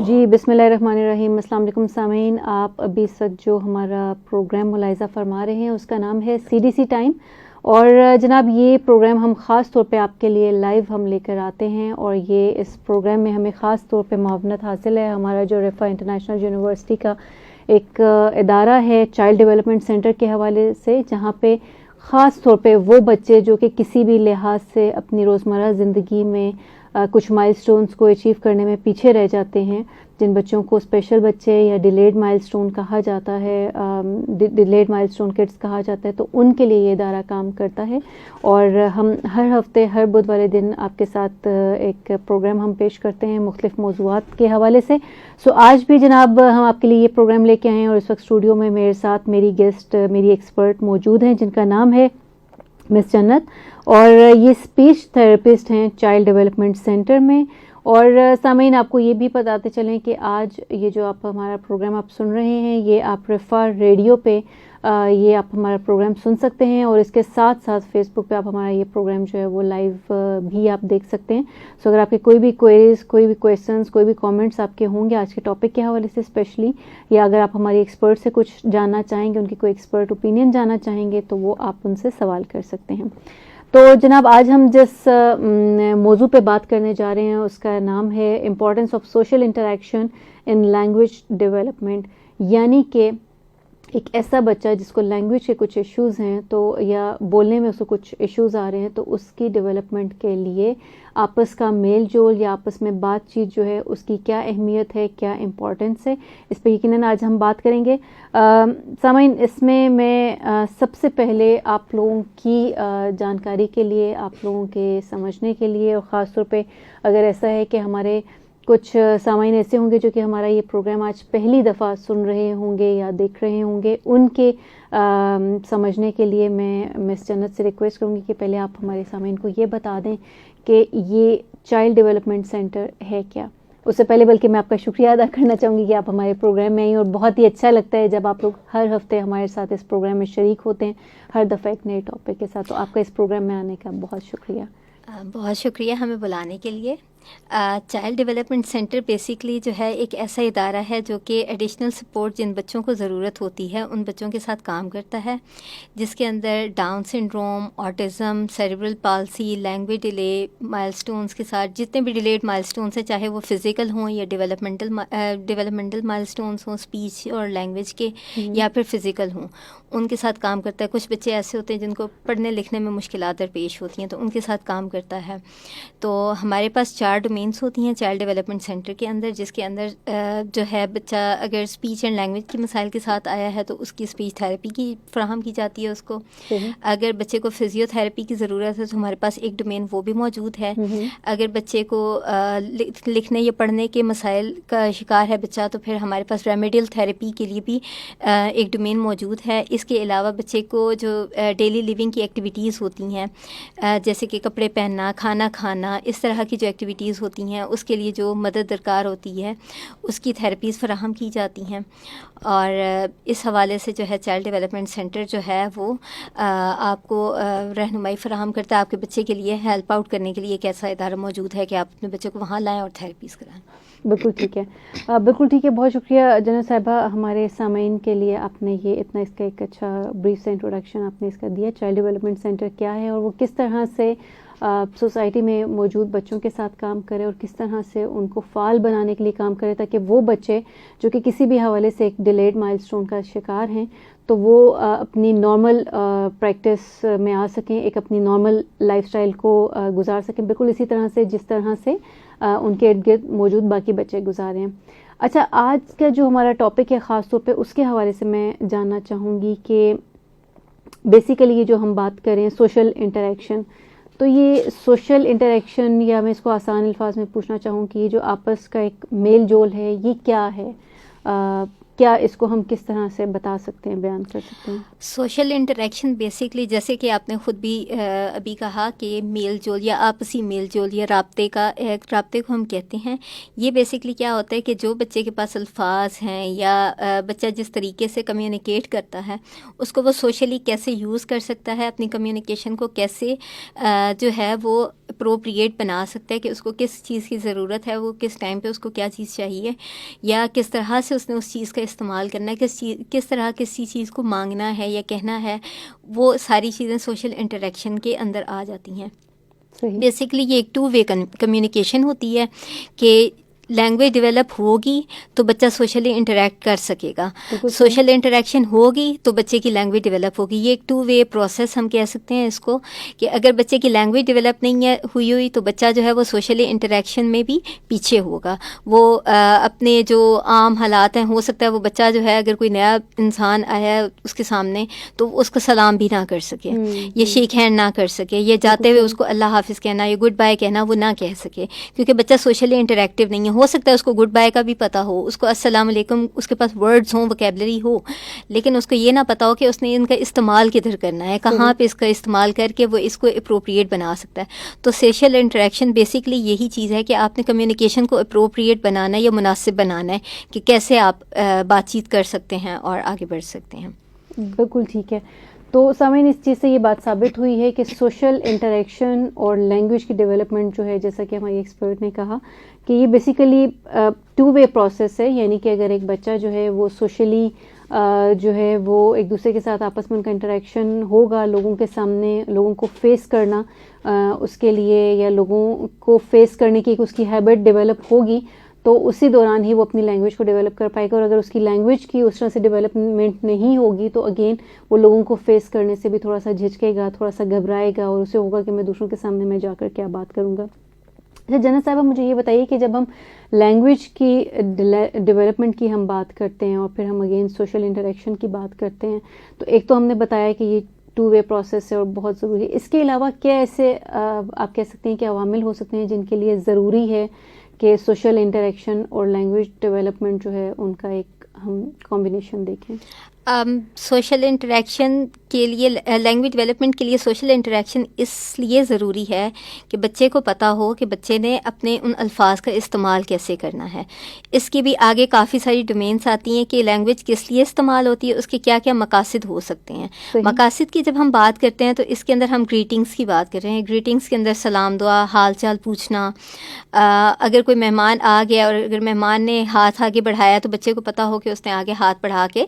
جی بسم اللہ الرحمن الرحیم. السلام علیکم سامعین. آپ ابھی اس وقت جو ہمارا پروگرام ملاحظہ فرما رہے ہیں اس کا نام ہے CDC ٹائم. اور جناب یہ پروگرام ہم خاص طور پہ آپ کے لیے لائیو ہم لے کر آتے ہیں, اور یہ اس پروگرام میں ہمیں خاص طور پہ معاونت حاصل ہے. ہمارا جو رفا انٹرنیشنل یونیورسٹی کا ایک ادارہ ہے چائلڈ ڈیولپمنٹ سینٹر کے حوالے سے, جہاں پہ خاص طور پہ وہ بچے جو کہ کسی بھی لحاظ سے اپنی روزمرہ زندگی میں کچھ مائل سٹونز کو اچیو کرنے میں پیچھے رہ جاتے ہیں, جن بچوں کو اسپیشل بچے یا ڈیلیڈ مائل سٹون کہا جاتا ہے, ڈیلیڈ مائل سٹون کڈس کہا جاتا ہے, تو ان کے لیے یہ ادارہ کام کرتا ہے. اور ہم ہر ہفتے ہر بدھ والے دن آپ کے ساتھ ایک پروگرام ہم پیش کرتے ہیں مختلف موضوعات کے حوالے سے. آج بھی جناب ہم آپ کے لیے یہ پروگرام لے کے آئے ہیں, اور اس وقت اسٹوڈیو میں میرے ساتھ میری گیسٹ, میری ایکسپرٹ موجود ہیں, جن کا نام ہے مس جنت, اور یہ اسپیچ تھراپسٹ ہیں چائلڈ ڈیولپمنٹ سینٹر میں. اور سامعین آپ کو یہ بھی بتاتے چلیں کہ آج یہ جو آپ ہمارا پروگرام آپ سن رہے ہیں یہ آپ رفا ریڈیو پہ یہ آپ ہمارا پروگرام سن سکتے ہیں, اور اس کے ساتھ ساتھ فیس بک پہ آپ ہمارا یہ پروگرام جو ہے وہ لائیو بھی آپ دیکھ سکتے ہیں. اگر آپ کے کوئی بھی کوئریز, کوئی بھی کویشچنس, کوئی بھی کامنٹس آپ کے ہوں گے آج کے ٹاپک کے حوالے سے اسپیشلی, یا اگر آپ ہماری ایکسپرٹ سے کچھ جاننا چاہیں گے, ان کی کوئی ایکسپرٹ اوپینین جاننا چاہیں گے, تو وہ آپ ان سے سوال کر سکتے ہیں. تو جناب آج ہم جس موضوع پہ بات کرنے جا رہے ہیں اس کا نام ہے importance of social interaction in language development. یعنی کہ ایک ایسا بچہ جس کو لینگویج کے کچھ ایشوز ہیں, تو یا بولنے میں اس کو کچھ ایشوز آ رہے ہیں, تو اس کی ڈیولپمنٹ کے لیے آپس کا میل جول یا آپس میں بات چیت جو ہے اس کی کیا اہمیت ہے, کیا امپورٹنس ہے, اس پہ یقیناً آج ہم بات کریں گے. سامعین اس میں سب سے پہلے آپ لوگوں کی جانکاری کے لیے, آپ لوگوں کے سمجھنے کے لیے, اور خاص طور پہ اگر ایسا ہے کہ ہمارے کچھ سامعین ایسے ہوں گے جو کہ ہمارا یہ پروگرام آج پہلی دفعہ سن رہے ہوں گے یا دیکھ رہے ہوں گے, ان کے سمجھنے کے لیے میں مس جنت سے ریکویسٹ کروں گی کہ پہلے آپ ہمارے سامعین کو یہ بتا دیں کہ یہ چائلڈ ڈیولپمنٹ سینٹر ہے کیا. اس سے پہلے بلکہ میں آپ کا شکریہ ادا کرنا چاہوں گی کہ آپ ہمارے پروگرام میں آئیں, اور بہت ہی اچھا لگتا ہے جب آپ لوگ ہر ہفتے ہمارے ساتھ اس پروگرام میں شریک ہوتے ہیں, ہر دفعہ ایک نئے ٹاپک کے ساتھ. تو آپ کا اس پروگرام میں آنے کا بہت شکریہ. بہت شکریہ ہمیں بلانے کے لیے. چائلڈ ڈیولپمنٹ سینٹر بیسکلی جو ہے ایک ایسا ادارہ ہے جو کہ ایڈیشنل سپورٹ جن بچوں کو ضرورت ہوتی ہے ان بچوں کے ساتھ کام کرتا ہے, جس کے اندر Down syndrome, autism, cerebral palsy, language delay, milestones کے ساتھ جتنے بھی ڈیلیڈ مائل سٹونز ہیں, چاہے وہ فزیکل ہوں یا ڈیولپمنٹل مائل سٹونز ہوں اسپیچ اور لینگویج کے, یا پھر فزیکل ہوں, ان کے ساتھ کام کرتا ہے. کچھ بچے ایسے ہوتے ہیں جن کو پڑھنے لکھنے میں مشکلات درپیش ہوتی ہیں, تو ان کے ساتھ کام کرتا ہے. تو ہمارے پاس 4 ڈومینس ہوتی ہیں چائلڈ ڈیولپمنٹ سینٹر کے اندر, جس کے اندر جو ہے بچہ اگر اسپیچ اینڈ لینگویج کے مسائل کے ساتھ آیا ہے تو اس کی اسپیچ تھراپی کی فراہم کی جاتی ہے اس کو. اگر بچے کو فزیو تھراپی کی ضرورت ہے تو ہمارے پاس ایک ڈومین وہ بھی موجود ہے. اگر بچے کو لکھنے یا پڑھنے کے مسائل کا شکار ہے بچہ, تو پھر ہمارے پاس ریمیڈیل تھراپی کے لیے بھی ایک ڈومین موجود ہے. اس کے علاوہ بچے کو جو ڈیلی لیونگ کی ایکٹیویٹیز ہوتی ہیں, جیسے کہ کپڑے پہننا, کھانا کھانا, اس طرح کی جو ایکٹیویٹیز ہوتی ہیں اس کے لیے جو مدد درکار ہوتی ہے اس کی تھراپیز فراہم کی جاتی ہیں. اور اس حوالے سے جو ہے چائلڈ ڈیولپمنٹ سینٹر جو ہے وہ آپ کو رہنمائی فراہم کرتا ہے. آپ کے بچے کے لیے ہیلپ آؤٹ کرنے کے لیے ایک ایسا ادارہ موجود ہے کہ آپ اپنے بچے کو وہاں لائیں اور تھراپیز کرائیں. بالکل ٹھیک ہے, بالکل ٹھیک ہے. بہت شکریہ جنت صاحبہ, ہمارے سامعین کے لیے آپ نے یہ اتنا اس کا ایک اچھا بریف سے انٹروڈکشن آپ نے اس کا دیا. چائلڈ ڈیولپمنٹ سینٹر کیا ہے اور وہ کس طرح سے سوسائٹی میں موجود بچوں کے ساتھ کام کرے, اور کس طرح سے ان کو فعال بنانے کے لیے کام کرے, تاکہ وہ بچے جو کہ کسی بھی حوالے سے ایک ڈیلیڈ مائل سٹون کا شکار ہیں تو وہ اپنی نارمل پریکٹس میں آ سکیں, ایک اپنی نارمل لائف سٹائل کو گزار سکیں, بالکل اسی طرح سے جس طرح سے ان کے ارد گرد موجود باقی بچے گزارے ہیں. اچھا, آج کا جو ہمارا ٹاپک ہے خاص طور پہ اس کے حوالے سے میں جاننا چاہوں گی کہ بیسیکلی یہ جو ہم بات کریں سوشل انٹریکشن, تو یہ سوشل انٹریکشن, یا میں اس کو آسان الفاظ میں پوچھنا چاہوں کہ یہ جو آپس کا ایک میل جول ہے یہ کیا ہے, کیا اس کو ہم کس طرح سے بتا سکتے ہیں, بیان کر سکتے ہیں؟ سوشل انٹریکشن بیسکلی جیسے کہ آپ نے خود بھی ابھی کہا کہ میل جول یا آپسی میل جول یا رابطے کو ہم کہتے ہیں. یہ بیسکلی کیا ہوتا ہے کہ جو بچے کے پاس الفاظ ہیں یا بچہ جس طریقے سے کمیونیکیٹ کرتا ہے اس کو وہ سوشلی کیسے یوز کر سکتا ہے, اپنی کمیونیکیشن کو کیسے جو ہے وہ اپروپریٹ بنا سکتا ہے کہ اس کو کس چیز کی ضرورت ہے, وہ کس ٹائم پہ اس کو کیا چیز چاہیے, یا کس طرح سے اس نے اس چیز کا استعمال کرنا ہے, کس طرح کسی چیز کو مانگنا ہے یا کہنا ہے. وہ ساری چیزیں سوشل انٹریکشن کے اندر آ جاتی ہیں. بیسکلی یہ ایک 2 وے کمیونیکیشن ہوتی ہے کہ لینگویج ڈیولپ ہوگی تو بچہ سوشلی انٹریکٹ کر سکے گا, سوشل انٹریکشن ہوگی تو بچے کی لینگویج ڈیولپ ہوگی. یہ ایک 2 وے پروسیس ہم کہہ سکتے ہیں اس کو, کہ اگر بچے کی لینگویج ڈیولپ نہیں ہوئی تو بچہ جو ہے وہ سوشلی انٹریکشن میں بھی پیچھے ہوگا. وہ اپنے جو عام حالات ہیں, ہو سکتا ہے وہ بچہ جو ہے اگر کوئی نیا انسان آیا ہے اس کے سامنے تو اس کو سلام بھی نہ کر سکے, یہ شیک ہینڈ نہ کر سکے, یہ جاتے ہوئے اس کو اللہ حافظ کہنا, یہ گڈ بائے کہنا وہ نہ کہہ سکے, کیونکہ بچہ سوشلی انٹریکٹیو نہیں ہے. ہو سکتا ہے اس کو گڈ بائے کا بھی پتہ ہو, اس کو السلام علیکم اس کے پاس ورڈز ہوں, وکیبلری ہو, لیکن اس کو یہ نہ پتہ ہو کہ اس نے ان کا استعمال کدھر کرنا ہے, کہاں پہ اس کا استعمال کر کے وہ اس کو اپروپریٹ بنا سکتا ہے. تو سوشل انٹریکشن بیسکلی یہی چیز ہے کہ آپ نے کمیونیکیشن کو اپروپریٹ بنانا ہے یا مناسب بنانا ہے کہ کیسے آپ بات چیت کر سکتے ہیں اور آگے بڑھ سکتے ہیں. بالکل ٹھیک ہے. تو سامعین اس چیز سے یہ بات ثابت ہوئی ہے کہ سوشل انٹریکشن اور لینگویج کی ڈیولپمنٹ جو ہے, جیسا کہ ہماری ایکسپرٹ نے کہا کہ یہ بیسیکلی 2 وے پروسیس ہے. یعنی کہ اگر ایک بچہ جو ہے وہ سوشلی جو ہے وہ ایک دوسرے کے ساتھ آپس میں ان کا انٹریکشن ہوگا, لوگوں کے سامنے لوگوں کو فیس کرنا اس کے لیے, یا لوگوں کو فیس کرنے کی ایک اس کی ہیبٹ ڈیولپ ہوگی, تو اسی دوران ہی وہ اپنی لینگویج کو ڈیولپ کر پائے گا. اور اگر اس کی لینگویج کی اس طرح سے ڈیولپمنٹ نہیں ہوگی تو اگین وہ لوگوں کو فیس کرنے سے بھی تھوڑا سا جھجکے گا, تھوڑا سا گھبرائے گا, اور اسے ہوگا کہ میں دوسروں کے سامنے میں جا کر کیا بات کروں گا. اچھا جنت صاحبہ, مجھے یہ بتائیے کہ جب ہم لینگویج کی ڈیولپمنٹ کی ہم بات کرتے ہیں اور پھر ہم اگین سوشل انٹریکشن کی بات کرتے ہیں, تو ایک تو ہم نے بتایا کہ یہ 2 وے پروسیس ہے اور بہت ضروری ہے. اس کے علاوہ کیا ایسے آپ کہہ سکتے ہیں کہ عوامل ہو سکتے ہیں جن کے لیے ضروری ہے کہ سوشل انٹریکشن اور لینگویج ڈیولپمنٹ جو ہے ان کا ایک ہم کمبینیشن دیکھیں؟ سوشل انٹریکشن کے لیے, لینگویج ڈیولپمنٹ کے لیے سوشل انٹریکشن اس لیے ضروری ہے کہ بچے کو پتہ ہو کہ بچے نے اپنے ان الفاظ کا استعمال کیسے کرنا ہے. اس کی بھی آگے کافی ساری ڈومینس آتی ہیں کہ لینگویج کس لیے استعمال ہوتی ہے, اس کے کیا کیا مقاصد ہو سکتے ہیں. مقاصد کی جب ہم بات کرتے ہیں تو اس کے اندر ہم گریٹنگس کی بات کر رہے ہیں. گریٹنگس کے اندر سلام دعا, حال چال پوچھنا, اگر کوئی مہمان آ گیا اور اگر مہمان نے ہاتھ آگے بڑھایا تو بچے کو پتہ ہو کہ اس نے آگے ہاتھ بڑھا کے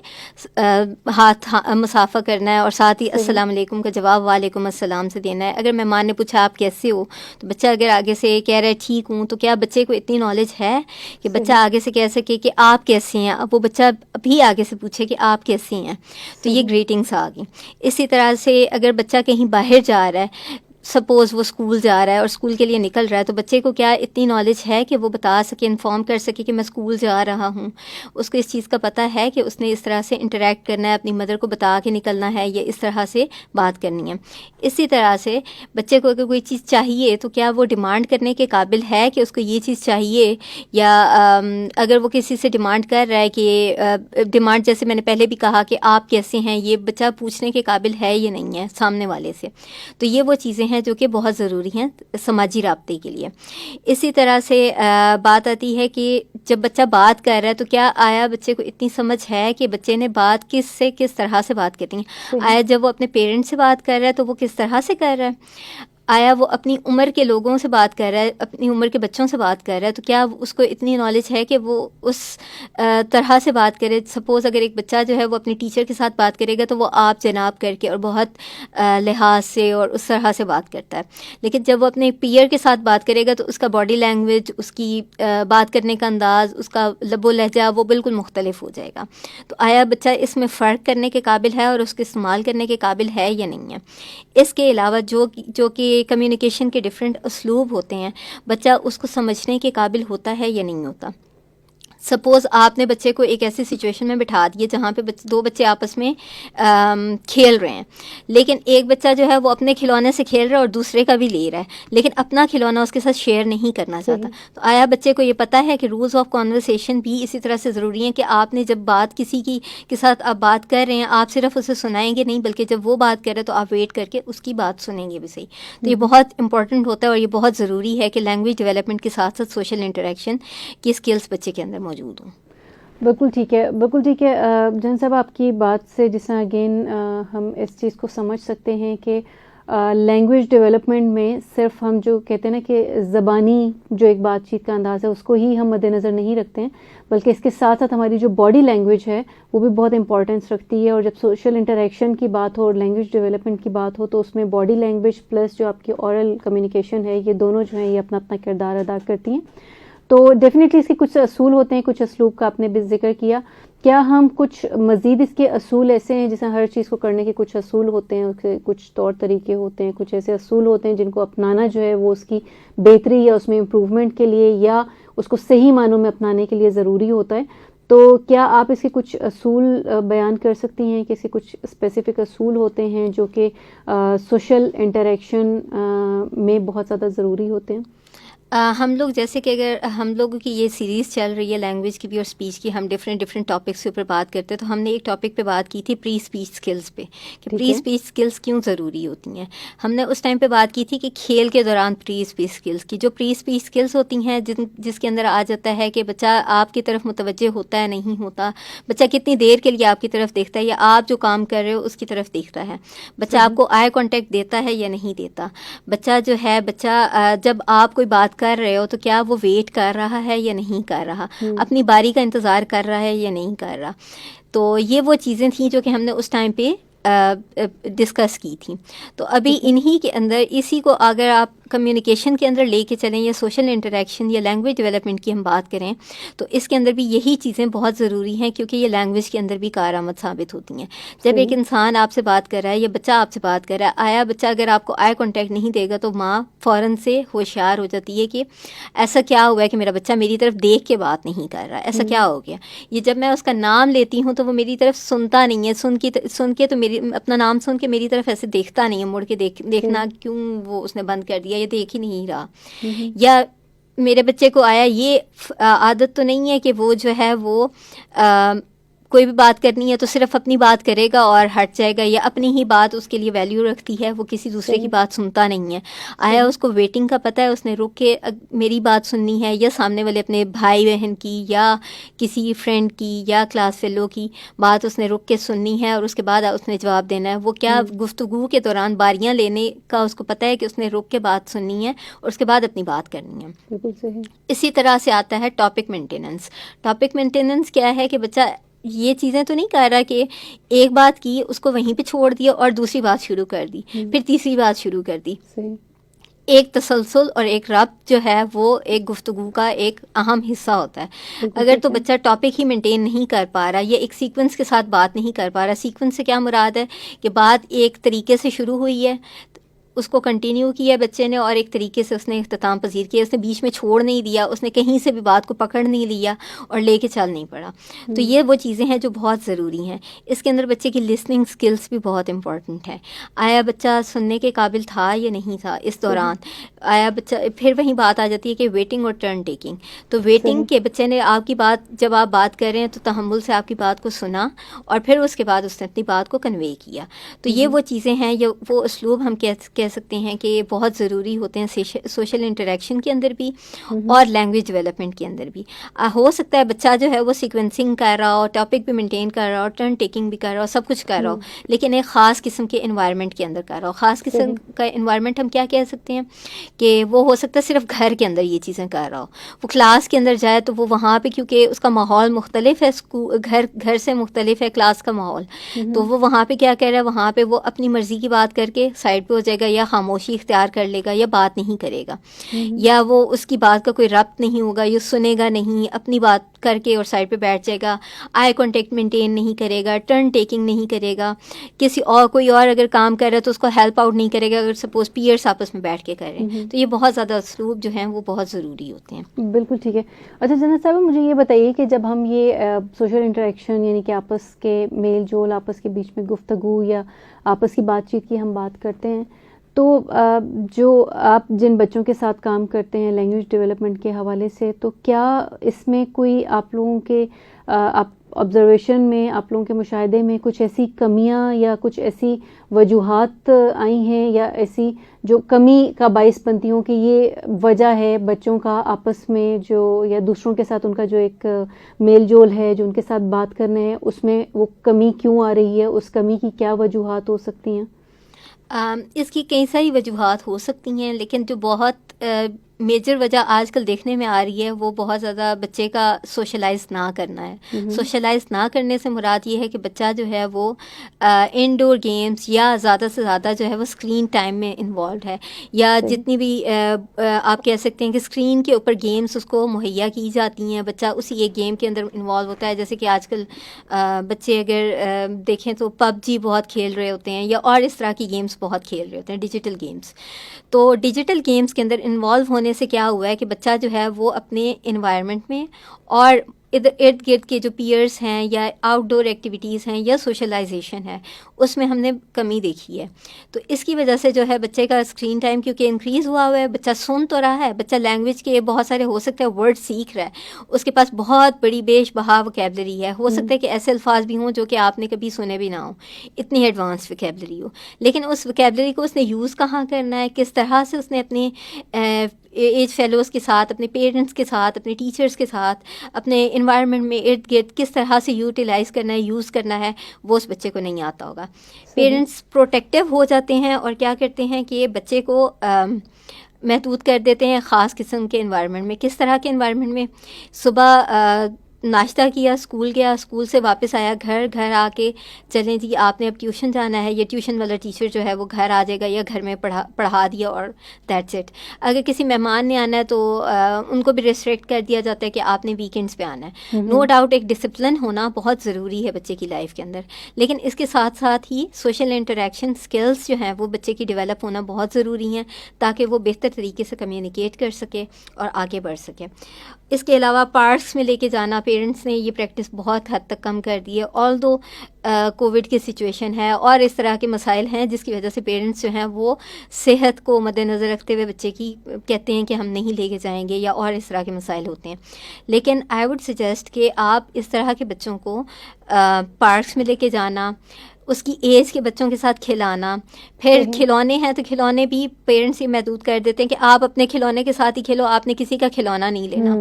ہاتھ مصافحہ کرنا ہے, اور ساتھ ہی السلام علیکم کا جواب وعلیکم السلام سے دینا ہے. اگر مہمان نے پوچھا آپ کیسے ہو تو بچہ اگر آگے سے کہہ رہا ہے ٹھیک ہوں, تو کیا بچے کو اتنی نالج ہے کہ بچہ آگے سے کہہ سکے کہ آپ کیسے ہیں؟ اب وہ بچہ بھی آگے سے پوچھے کہ آپ کیسے ہیں, تو یہ گریٹنگس آ گئی. اسی طرح سے اگر بچہ کہیں باہر جا رہا ہے, سپوز وہ اسکول جا رہا ہے اور اسکول کے لیے نکل رہا ہے, تو بچے کو کیا اتنی نالج ہے کہ وہ بتا سکے, انفارم کر سکے کہ میں اسکول جا رہا ہوں. اس کو اس چیز کا پتہ ہے کہ اس نے اس طرح سے انٹریکٹ کرنا ہے, اپنی مدر کو بتا کے نکلنا ہے, یا اس طرح سے بات کرنی ہے. اسی طرح سے بچے کو اگر کوئی چیز چاہیے تو کیا وہ ڈیمانڈ کرنے کے قابل ہے کہ اس کو یہ چیز چاہیے, یا اگر وہ کسی سے ڈیمانڈ کر رہا ہے کہ ڈیمانڈ, جیسے میں نے پہلے بھی کہا کہ آپ کیسے ہیں, یہ بچہ پوچھنے کے قابل ہے یا نہیں ہے سامنے والے سے. تو یہ وہ چیزیں ہیں جو کہ بہت ضروری ہیں سماجی رابطے کے لیے. اسی طرح سے بات آتی ہے کہ جب بچہ بات کر رہا ہے تو کیا آیا بچے کو اتنی سمجھ ہے کہ بچے نے بات کس طرح سے بات کرنی ہے. آیا جب وہ اپنے پیرنٹ سے بات کر رہا ہے تو وہ کس طرح سے کر رہا ہے. آیا وہ اپنی عمر کے لوگوں سے بات کر رہا ہے, اپنی عمر کے بچوں سے بات کر رہا ہے, تو کیا اس کو اتنی نالج ہے کہ وہ اس طرح سے بات کرے. سپوز اگر ایک بچہ جو ہے وہ اپنی ٹیچر کے ساتھ بات کرے گا تو وہ آپ جناب کر کے اور بہت لحاظ سے اور اس طرح سے بات کرتا ہے, لیکن جب وہ اپنے پیئر کے ساتھ بات کرے گا تو اس کا باڈی لینگویج, اس کی بات کرنے کا انداز, اس کا لب و لہجہ وہ بالکل مختلف ہو جائے گا. تو آیا بچہ اس میں فرق کرنے کے قابل ہے اور اس کو استعمال کرنے کے قابل ہے یا نہیں ہے. اس کے علاوہ جو کہ کمیونیکیشن کے ڈفرینٹ اسلوب ہوتے ہیں, بچہ اس کو سمجھنے کے قابل ہوتا ہے یا نہیں ہوتا. سپوز آپ نے بچے کو ایک ایسی سچویشن میں بٹھا دیے جہاں پہ دو بچے آپس میں کھیل رہے ہیں، لیکن ایک بچہ جو ہے وہ اپنے کھلونے سے کھیل رہا ہے اور دوسرے کا بھی لے رہا ہے، لیکن اپنا کھلونا اس کے ساتھ شیئر نہیں کرنا چاہتا. تو آیا بچے کو یہ پتہ ہے کہ رولز آف کانورسیشن بھی اسی طرح سے ضروری ہیں کہ آپ نے جب بات کسی کی کے ساتھ آپ بات کر رہے ہیں، آپ صرف اسے سنائیں گے نہیں، بلکہ جب وہ بات کر رہے تو آپ ویٹ کر کے اس کی بات سنیں گے بھی صحیح. تو یہ بہت امپورٹنٹ ہوتا ہے اور یہ بہت ضروری ہے کہ لینگویج ڈیولپمنٹ کے ساتھ ساتھ سوشل انٹریکشن کی اسکلس بچے کے اندر موجود ہوں. بالکل ٹھیک ہے، بالکل ٹھیک ہے. جہاں صاحب آپ کی بات سے جس طرح اگین ہم اس چیز کو سمجھ سکتے ہیں کہ لینگویج ڈیولپمنٹ میں صرف ہم جو کہتے ہیں نا کہ زبانی جو ایک بات چیت کا انداز ہے اس کو ہی ہم مد نظر نہیں رکھتے ہیں، بلکہ اس کے ساتھ ساتھ ہماری جو باڈی لینگویج ہے وہ بھی بہت امپورٹنس رکھتی ہے. اور جب سوشل انٹریکشن کی بات ہو اور لینگویج ڈیولپمنٹ کی بات ہو تو اس میں باڈی لینگویج پلس جو آپ کی اورل کمیونیکیشن ہے، یہ دونوں جو ہیں یہ اپنا اپنا کردار ادا کرتی ہیں. تو ڈیفینیٹلی اس کے کچھ اصول ہوتے ہیں، کچھ اسلوب کا آپ نے بھی ذکر کیا. کیا ہم کچھ مزید اس کے اصول ایسے ہیں جیسے ہر چیز کو کرنے کے کچھ اصول ہوتے ہیں، اس کے کچھ طور طریقے ہوتے ہیں، کچھ ایسے اصول ہوتے ہیں جن کو اپنانا جو ہے وہ اس کی بہتری یا اس میں امپروومنٹ کے لیے یا اس کو صحیح معنوں میں اپنانے کے لیے ضروری ہوتا ہے؟ تو کیا آپ اس کے کچھ اصول بیان کر سکتی ہیں کہ اس کے کچھ اسپیسیفک اصول ہوتے ہیں جو کہ سوشل انٹریکشن میں بہت زیادہ ضروری ہوتے ہیں؟ ہم لوگ جیسے کہ اگر ہم لوگوں کی یہ سیریز چل رہی ہے لینگویج کی بھی اور اسپیچ کی، ہم ڈفرینٹ ٹاپکس کے اوپر بات کرتے ہیں، تو ہم نے ایک ٹاپک پہ بات کی تھی پری اسپیچ اسکلس پہ، کہ پری اسپیچ اسکلس کیوں ضروری ہوتی ہیں. ہم نے اس ٹائم پہ بات کی تھی کہ کھیل کے دوران پری اسپیچ اسکلس کی، جو پری اسپیچ اسکلس ہوتی ہیں جس کے اندر آ جاتا ہے کہ بچہ آپ کی طرف متوجہ ہوتا ہے نہیں ہوتا، بچہ کتنی دیر کے لیے آپ کی طرف دیکھتا ہے یا آپ جو کام کر رہے ہو اس کی طرف دیکھتا ہے، بچہ آپ کو آئی کانٹیکٹ دیتا ہے یا نہیں دیتا، بچہ جو ہے جب آپ کوئی بات کر رہے ہو تو کیا وہ ویٹ کر رہا ہے یا نہیں کر رہا، اپنی باری کا انتظار کر رہا ہے یا نہیں کر رہا. تو یہ وہ چیزیں تھیں جو کہ ہم نے اس ٹائم پہ ڈسکس کی تھیں. تو ابھی انہی کے اندر اسی کو اگر آپ کمیونیکیشن کے اندر لے کے چلیں یا سوشل انٹریکشن یا لینگویج ڈیولپمنٹ کی ہم بات کریں تو اس کے اندر بھی یہی چیزیں بہت ضروری ہیں، کیونکہ یہ لینگویج کے اندر بھی کارآمد ثابت ہوتی ہیں. جب ایک انسان آپ سے بات کر رہا ہے یا بچہ آپ سے بات کر رہا ہے، آیا بچہ اگر آپ کو آئی کانٹیکٹ نہیں دے گا تو ماں فوراً سے ہوشیار ہو جاتی ہے کہ ایسا کیا ہوا ہے کہ میرا بچہ میری طرف دیکھ کے بات نہیں کر رہا، ایسا کیا ہو گیا. یہ جب میں اس کا نام لیتی ہوں تو وہ میری طرف سنتا نہیں ہے، سن کے تو میری اپنا نام سن کے میری طرف ایسے دیکھتا نہیں ہے، مڑ کے دیکھنا کیوں وہ اس نے بند کر دیا یا دیکھ ہی نہیں رہا. یا میرے بچے کو آیا یہ عادت تو نہیں ہے کہ وہ جو ہے وہ کوئی بھی بات کرنی ہے تو صرف اپنی بات کرے گا اور ہٹ جائے گا، یا اپنی ہی بات اس کے لیے ویلیو رکھتی ہے، وہ کسی دوسرے کی بات سنتا نہیں ہے. آیا اس کو ویٹنگ کا پتہ ہے، اس نے رک کے میری بات سننی ہے یا سامنے والے اپنے بھائی بہن کی یا کسی فرینڈ کی یا کلاس فیلو کی بات اس نے رک کے سننی ہے اور اس کے بعد اس نے جواب دینا ہے. وہ کیا گفتگو کے دوران باریاں لینے کا اس کو پتہ ہے کہ اس نے رک کے بات سننی ہے اور اس کے بعد اپنی بات کرنی ہے. بالکل صحیح. اسی طرح سے آتا ہے ٹاپک مینٹیننس. ٹاپک مینٹیننس کیا ہے کہ بچہ یہ چیزیں تو نہیں کر رہا کہ ایک بات کی اس کو وہیں پہ چھوڑ دیا اور دوسری بات شروع کر دی، پھر تیسری بات شروع کر دی. ایک تسلسل اور ایک ربط جو ہے وہ ایک گفتگو کا ایک اہم حصہ ہوتا ہے. اگر تو بچہ ٹاپک ہی مینٹین نہیں کر پا رہا یا ایک سیکوینس کے ساتھ بات نہیں کر پا رہا، سیکوینس سے کیا مراد ہے کہ بات ایک طریقے سے شروع ہوئی ہے، اس کو کنٹینیو کیا بچے نے اور ایک طریقے سے اس نے اختتام پذیر کیا، اس نے بیچ میں چھوڑ نہیں دیا، اس نے کہیں سے بھی بات کو پکڑ نہیں لیا اور لے کے چل نہیں پڑا. تو یہ وہ چیزیں ہیں جو بہت ضروری ہیں. اس کے اندر بچے کی لسننگ سکلز بھی بہت امپورٹنٹ ہے. آیا بچہ سننے کے قابل تھا یا نہیں تھا اس دوران، آیا بچہ پھر وہیں بات آ جاتی ہے کہ ویٹنگ اور ٹرن ٹیکنگ. تو ویٹنگ کے بچے نے آپ کی بات جب آپ بات کر رہے ہیں تو تحمل سے آپ کی بات کو سنا اور پھر اس کے بعد اس نے اپنی بات کو کنوے کیا. تو یہ وہ چیزیں ہیں، یہ وہ اسلوب ہم کہہ سکتے ہیں کہ بہت ضروری ہوتے ہیں سوشل انٹریکشن کے اندر بھی اور لینگویج ڈیولپمنٹ کے اندر بھی. ہو سکتا ہے بچہ جو ہے وہ سیکوینسنگ کر رہا ہو، ٹاپک بھی مینٹین کر رہا ہو، ٹرن ٹیکنگ بھی کر رہا ہو، سب کچھ کر رہا ہو، لیکن ایک خاص قسم کے انوائرمنٹ کے اندر کر رہا ہو. خاص قسم کا انوائرمنٹ ہم کیا کہہ سکتے ہیں کہ وہ ہو سکتا ہے صرف گھر کے اندر یہ چیزیں کر رہا ہو. وہ کلاس کے اندر جائے تو وہ وہاں پہ کیونکہ اس کا ماحول مختلف ہے، گھر سے مختلف ہے کلاس کا ماحول، تو وہ وہاں پہ کیا کر رہا ہے، وہاں پہ وہ اپنی مرضی کی بات کر کے سائڈ پہ ہو جائے گا یا خاموشی اختیار کر لے گا یا بات نہیں کرے گا, یا وہ اس کی بات کا کوئی ربط نہیں ہوگا, یا سنے گا نہیں, اپنی بات کر کے اور سائڈ پہ بیٹھ جائے گا, آئی کانٹیکٹ مینٹین نہیں کرے گا, ٹرن ٹیکنگ نہیں کرے گا, کسی اور کوئی اور اگر کام کر رہا ہے تو اس کو ہیلپ آؤٹ نہیں کرے گا اگر سپوز پیئرس آپس میں بیٹھ کے کر رہے ہیں. تو یہ بہت زیادہ اسلوب جو ہیں وہ بہت ضروری ہوتے ہیں. بالکل ٹھیک ہے. اچھا جنت صاحب مجھے یہ بتائیے کہ جب ہم یہ سوشل انٹریکشن یعنی کہ آپس کے میل جول, آپس کے بیچ میں گفتگو یا آپس کی بات چیت کی ہم بات کرتے ہیں, تو جو آپ جن بچوں کے ساتھ کام کرتے ہیں لینگویج ڈیولپمنٹ کے حوالے سے, تو کیا اس میں کوئی آپ لوگوں کے آبزرویشن میں, آپ لوگوں کے مشاہدے میں کچھ ایسی کمیاں یا کچھ ایسی وجوہات آئی ہیں یا ایسی جو کمی کا باعث بنتی ہوں کہ یہ وجہ ہے بچوں کا آپس میں جو یا دوسروں کے ساتھ ان کا جو ایک میل جول ہے, جو ان کے ساتھ بات کرنے ہے, اس میں وہ کمی کیوں آ رہی ہے, اس کمی کی کیا وجوہات ہو سکتی ہیں؟ اس کی کئی ساری وجوہات ہو سکتی ہیں, لیکن جو بہت میجر وجہ آج کل دیکھنے میں آ رہی ہے وہ بہت زیادہ بچے کا سوشلائز نہ کرنا ہے. سوشلائز نہ کرنے سے مراد یہ ہے کہ بچہ جو ہے وہ انڈور گیمز یا زیادہ سے زیادہ جو ہے وہ اسکرین ٹائم میں انوالوڈ ہے, یا جتنی بھی آپ کہہ سکتے ہیں کہ اسکرین کے اوپر گیمز اس کو مہیا کی جاتی ہیں, بچہ اسی ایک گیم کے اندر انوالو ہوتا ہے. جیسے کہ آج کل بچے اگر دیکھیں تو PUBG بہت کھیل رہے ہوتے ہیں یا اور اس طرح کی گیمز بہت کھیل رہے ہوتے ہیں, ڈیجیٹل گیمز. تو ڈیجیٹل گیمز کے اندر انوالو ہونے سے کیا ہوا ہے کہ بچہ جو ہے وہ اپنے انوائرمنٹ میں اور ارد گرد کے جو پیئرس ہیں یا آؤٹ ڈور ایکٹیویٹیز ہیں یا سوشلائزیشن ہے اس میں ہم نے کمی دیکھی ہے. تو اس کی وجہ سے جو ہے بچے کا اسکرین ٹائم کیونکہ انکریز ہوا ہوا ہے, بچہ سن تو رہا ہے, بچہ لینگویج کے بہت سارے ہو سکتا ہے ورڈ سیکھ رہا ہے, اس کے پاس بہت بڑی بیش بہا وکیبلری ہے, ہو سکتا ہے کہ ایسے الفاظ بھی ہوں جو کہ آپ نے کبھی سنے بھی نہ ہوں, اتنی ایڈوانس وکیبلری ہو, لیکن اس وکیبلری کو اس نے یوز کہاں کرنا ہے, کس طرح سے اس نے اپنے ایج فیلوز کے ساتھ, اپنے پیرنٹس کے ساتھ, اپنے ٹیچرز کے ساتھ, اپنے انوائرمنٹ میں ارد گرد کس طرح سے یوٹیلائز کرنا ہے, یوز کرنا ہے, وہ اس بچے کو نہیں آتا ہوگا. پیرنٹس پروٹیکٹیو ہو جاتے ہیں اور کیا کرتے ہیں کہ بچے کو محدود کر دیتے ہیں خاص قسم کے انوائرمنٹ میں. کس طرح کے انوائرمنٹ میں؟ صبح ناشتہ کیا, اسکول گیا, اسکول سے واپس آیا, گھر آ کے چلیں جی آپ نے اب ٹیوشن جانا ہے, یہ ٹیوشن والا ٹیچر جو ہے وہ گھر آ جائے گا یا گھر میں پڑھا دیا اور دیٹس اٹ. اگر کسی مہمان نے آنا ہے تو ان کو بھی ریسٹرکٹ کر دیا جاتا ہے کہ آپ نے ویکینڈس پہ آنا ہے. نو ڈاؤٹ ایک ڈسپلن ہونا بہت ضروری ہے بچے کی لائف کے اندر, لیکن اس کے ساتھ ساتھ ہی سوشل انٹریکشن اسکلس جو ہیں وہ بچے کی ڈیولپ ہونا بہت ضروری ہیں تاکہ وہ بہتر طریقے سے کمیونیکیٹ کر سکے اور آگے بڑھ سکے. اس کے علاوہ پارکس میں لے کے جانا, پیرنٹس نے یہ پریکٹس بہت حد تک کم کر دی ہے, آلدو کووڈ کی سچویشن ہے اور اس طرح کے مسائل ہیں جس کی وجہ سے پیرنٹس جو ہیں وہ صحت کو مد نظر رکھتے ہوئے بچے کی کہتے ہیں کہ ہم نہیں لے کے جائیں گے, یا اور اس طرح کے مسائل ہوتے ہیں. لیکن آئی وڈ سجیسٹ کہ آپ اس طرح کے بچوں کو پارکس میں لے کے جانا, اس کی ایج کے بچوں کے ساتھ کھلانا, پھر کھلونے ہیں تو کھلونے بھی پیرنٹس یہ محدود کر دیتے ہیں کہ آپ اپنے کھلونے کے ساتھ ہی کھیلو, آپ نے کسی کا کھلونا نہیں لینا.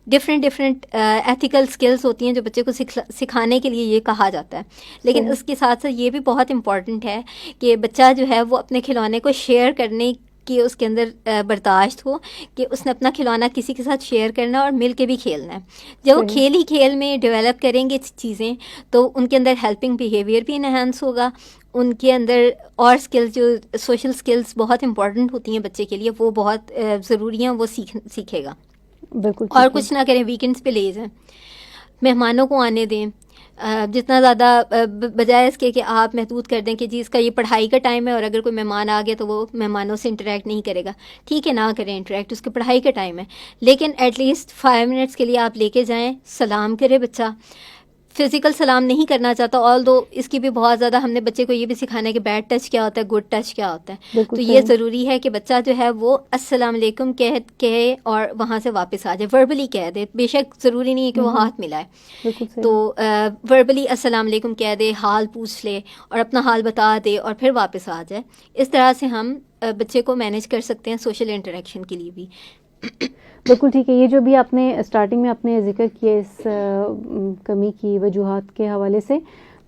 ڈفرینٹ ایتھیکل اسکلس ہوتی ہیں جو بچے کو سکھانے کے لیے یہ کہا جاتا ہے, لیکن اس کے ساتھ ساتھ یہ بھی بہت امپورٹنٹ ہے کہ بچہ جو ہے وہ اپنے کھلونے کو شیئر کرنے کہ اس کے اندر برداشت ہو کہ اس نے اپنا کھلونا کسی کے ساتھ شیئر کرنا اور مل کے بھی کھیلنا ہے. جب وہ کھیل ہی کھیل میں ڈیولپ کریں گے چیزیں تو ان کے اندر ہیلپنگ بیہیویئر بھی انہینس ہوگا, ان کے اندر اور اسکلز جو سوشل اسکلز بہت امپورٹنٹ ہوتی ہیں بچے کے لیے وہ بہت ضروری ہیں, وہ سیکھے گا. بالکل. اور کچھ نہ کریں, ویکینڈس پہ لے جائیں, مہمانوں کو آنے دیں, جتنا زیادہ بجائے اس کے کہ آپ محدود کر دیں کہ جی اس کا یہ پڑھائی کا ٹائم ہے اور اگر کوئی مہمان آ گیا تو وہ مہمانوں سے انٹریکٹ نہیں کرے گا, ٹھیک ہے نہ کریں انٹریکٹ, اس کے پڑھائی کا ٹائم ہے, لیکن ایٹ لیسٹ 5 منٹس کے لیے آپ لے کے جائیں, سلام کرے بچہ. فزیکل سلام نہیں کرنا چاہتا, آلدو اس کی بھی بہت زیادہ ہم نے بچے کو یہ بھی سکھانا ہے کہ بیڈ ٹچ کیا ہوتا ہے, گڈ ٹچ کیا ہوتا ہے. تو یہ ضروری ہے کہ بچہ جو ہے وہ السلام علیکم کہے اور وہاں سے واپس آ جائے, وربلی کہہ دے, بے شک ضروری نہیں ہے کہ وہ ہاتھ ملائے, تو وربلی السلام علیکم کہہ دے, حال پوچھ لے اور اپنا حال بتا دے اور پھر واپس آ جائے. اس طرح سے ہم بچے کو مینیج کر سکتے ہیں سوشل انٹریکشن کے لیے بھی. بالکل ٹھیک ہے. یہ جو بھی آپ نے اسٹارٹنگ میں آپ نے ذکر کیا اس کمی کی وجوہات کے حوالے سے,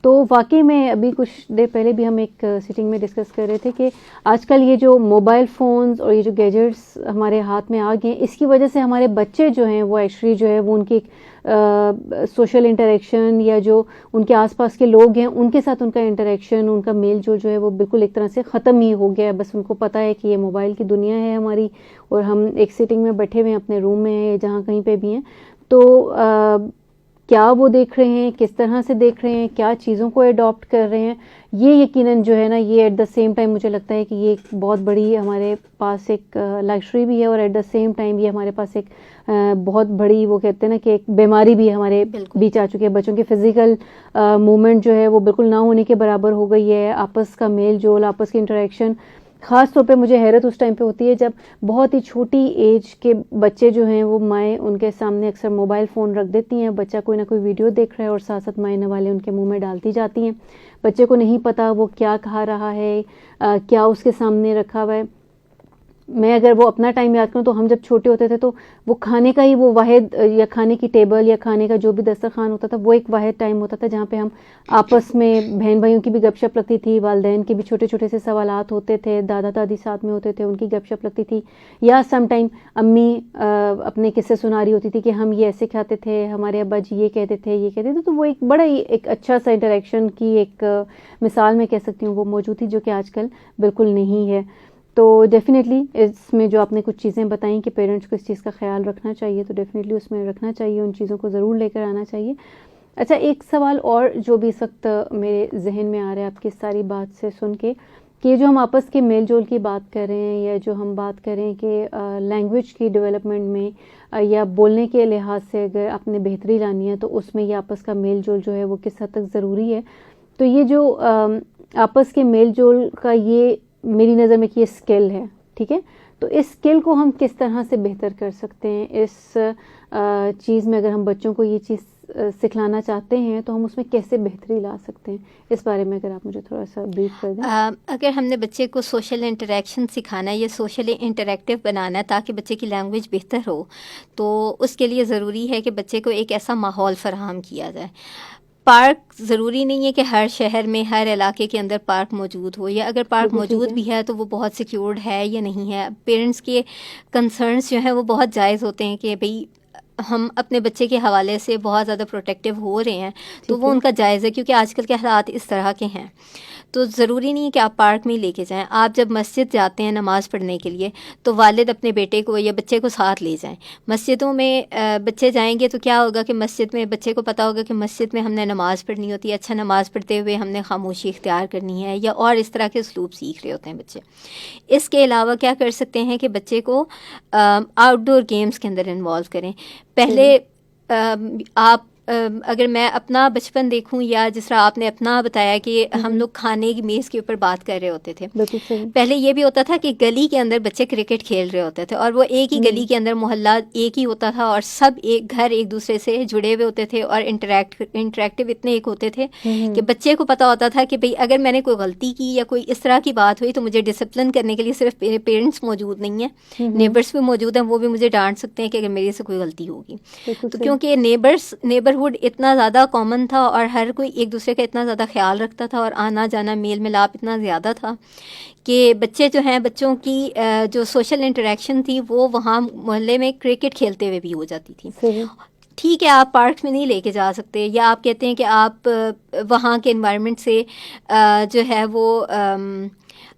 تو واقعی میں ابھی کچھ دیر پہلے بھی ہم ایک سیٹنگ میں ڈسکس کر رہے تھے کہ آج کل یہ جو موبائل فونز اور یہ جو گیجٹس ہمارے ہاتھ میں آ گئے ہیں، اس کی وجہ سے ہمارے بچے جو ہیں وہ ایکچولی جو ہے وہ ان کی سوشل انٹریکشن یا جو ان کے آس پاس کے لوگ ہیں ان کے ساتھ ان کا انٹریکشن، ان کا میل جول جو ہے وہ بالکل ایک طرح سے ختم ہی ہو گیا ہے. بس ان کو پتہ ہے کہ یہ موبائل کی دنیا ہے ہماری، اور ہم ایک سیٹنگ میں بیٹھے ہوئے ہیں اپنے روم میں ہیں یا جہاں کہیں پہ بھی ہیں، تو کیا وہ دیکھ رہے ہیں، کس طرح سے دیکھ رہے ہیں، کیا چیزوں کو اڈاپٹ کر رہے ہیں، یہ یقیناً جو ہے نا یہ ایٹ دا سیم ٹائم مجھے لگتا ہے کہ یہ ایک بہت بڑی ہمارے پاس ایک لگژری بھی ہے، اور ایٹ دا سیم ٹائم یہ ہمارے پاس ایک بہت بڑی وہ کہتے ہیں نا کہ ایک بیماری بھی ہمارے بیچ آ چکی ہے. بچوں کی فزیکل موومنٹ جو ہے وہ بالکل نہ ہونے کے برابر ہو گئی ہے. آپس کا میل جول، آپس کی انٹریکشن، خاص طور پہ مجھے حیرت اس ٹائم پہ ہوتی ہے جب بہت ہی چھوٹی ایج کے بچے جو ہیں وہ مائیں ان کے سامنے اکثر موبائل فون رکھ دیتی ہیں، بچہ کوئی نہ کوئی ویڈیو دیکھ رہا ہے اور ساتھ ساتھ مائیں نوالے ان کے منہ میں ڈالتی جاتی ہیں. بچے کو نہیں پتا وہ کیا کھا رہا ہے، کیا اس کے سامنے رکھا ہوا ہے. میں اگر وہ اپنا ٹائم یاد کروں تو ہم جب چھوٹے ہوتے تھے تو وہ کھانے کا ہی وہ واحد یا کھانے کی ٹیبل یا کھانے کا جو بھی دسترخوان ہوتا تھا وہ ایک واحد ٹائم ہوتا تھا جہاں پہ ہم آپس میں بہن بھائیوں کی بھی گپ شپ لگتی تھی، والدین کے بھی چھوٹے چھوٹے سے سوالات ہوتے تھے، دادا دادی ساتھ میں ہوتے تھے ان کی گپ شپ لگتی تھی، یا سم ٹائم امی اپنے قصے سنا رہی ہوتی تھی کہ ہم یہ ایسے کھاتے تھے، ہمارے ابا جی یہ کہتے تھے یہ کہتے تھے. تو وہ ایک بڑا ہی ایک اچھا سا انٹریکشن کی ایک مثال میں کہہ سکتی ہوں وہ موجود تھی، جو کہ آج کل بالکل نہیں ہے. تو ڈیفینیٹلی اس میں جو آپ نے کچھ چیزیں بتائیں کہ پیرنٹس کو اس چیز کا خیال رکھنا چاہیے، تو ڈیفینیٹلی اس میں رکھنا چاہیے، ان چیزوں کو ضرور لے کر آنا چاہیے. اچھا، ایک سوال اور جو بھی اس وقت میرے ذہن میں آ رہا ہے آپ کی ساری بات سے سن کے، کہ جو ہم آپس کے میل جول کی بات کر رہے ہیں یا جو ہم بات کریں کہ لینگویج کی ڈیولپمنٹ میں یا بولنے کے لحاظ سے اگر آپ نے بہتری لانی ہے تو اس میں یہ آپس کا میل جول جو ہے وہ کس حد تک ضروری ہے. تو یہ جو آپس کے میل جول کا یہ میری نظر میں کہ یہ اسکل ہے، ٹھیک ہے، تو اس اسکل کو ہم کس طرح سے بہتر کر سکتے ہیں؟ اس چیز میں اگر ہم بچوں کو یہ چیز سکھلانا چاہتے ہیں تو ہم اس میں کیسے بہتری لا سکتے ہیں؟ اس بارے میں اگر آپ مجھے تھوڑا سا بریف کر دیں. اگر ہم نے بچے کو سوشل انٹریکشن سکھانا ہے یا سوشلی انٹریکٹیو بنانا ہے تاکہ بچے کی لینگویج بہتر ہو، تو اس کے لیے ضروری ہے کہ بچے کو ایک ایسا ماحول فراہم کیا جائے. پارک ضروری نہیں ہے کہ ہر شہر میں ہر علاقے کے اندر پارک موجود ہو، یا اگر پارک موجود بھی ہے تو وہ بہت سیکیورڈ ہے یا نہیں ہے. پیرنٹس کے کنسرنس جو ہیں وہ بہت جائز ہوتے ہیں کہ بھئی ہم اپنے بچے کے حوالے سے بہت زیادہ پروٹیکٹیو ہو رہے ہیں، تو وہ ان کا جائز ہے، کیونکہ آج کل کے حالات اس طرح کے ہیں. تو ضروری نہیں ہے کہ آپ پارک میں ہی لے کے جائیں. آپ جب مسجد جاتے ہیں نماز پڑھنے کے لیے تو والد اپنے بیٹے کو یا بچے کو ساتھ لے جائیں. مسجدوں میں بچے جائیں گے تو کیا ہوگا کہ مسجد میں بچے کو پتہ ہوگا کہ مسجد میں ہم نے نماز پڑھنی ہوتی ہے. اچھا، نماز پڑھتے ہوئے ہم نے خاموشی اختیار کرنی ہے، یا اور اس طرح کے اسلوب سیکھ رہے ہوتے ہیں بچے. اس کے علاوہ کیا کر سکتے ہیں کہ بچے کو آؤٹ ڈور گیمز کے اندر انوالو کریں. پہلے آپ اگر میں اپنا بچپن دیکھوں یا جس طرح آپ نے اپنا بتایا کہ ہم لوگ کھانے کی میز کے اوپر بات کر رہے ہوتے تھے، پہلے یہ بھی ہوتا تھا کہ گلی کے اندر بچے کرکٹ کھیل رہے ہوتے تھے، اور وہ ایک ہی گلی کے اندر محلہ ایک ہی ہوتا تھا، اور سب ایک گھر ایک دوسرے سے جڑے ہوئے ہوتے تھے، اور انٹریکٹیو اتنے ایک ہوتے تھے کہ بچے کو پتا ہوتا تھا کہ بھئی اگر میں نے کوئی غلطی کی یا کوئی اس طرح کی بات ہوئی تو مجھے ڈسپلن کرنے کے لیے صرف پیرنٹس موجود نہیں ہیں، نیبرس بھی موجود ہیں، وہ بھی مجھے ڈانٹ سکتے ہیں کہ اگر میرے سے کوئی غلطی ہوگی. تو کیونکہ نیبرہڈ اتنا زیادہ کامن تھا اور ہر کوئی ایک دوسرے کا اتنا زیادہ خیال رکھتا تھا، اور آنا جانا میل ملاپ اتنا زیادہ تھا کہ بچے جو ہیں، بچوں کی جو سوشل انٹریکشن تھی وہ وہاں محلے میں کرکٹ کھیلتے ہوئے بھی ہو جاتی تھی. ٹھیک ہے، آپ پارک میں نہیں لے کے جا سکتے، یا آپ کہتے ہیں کہ آپ وہاں کے انوائرمنٹ سے جو ہے وہ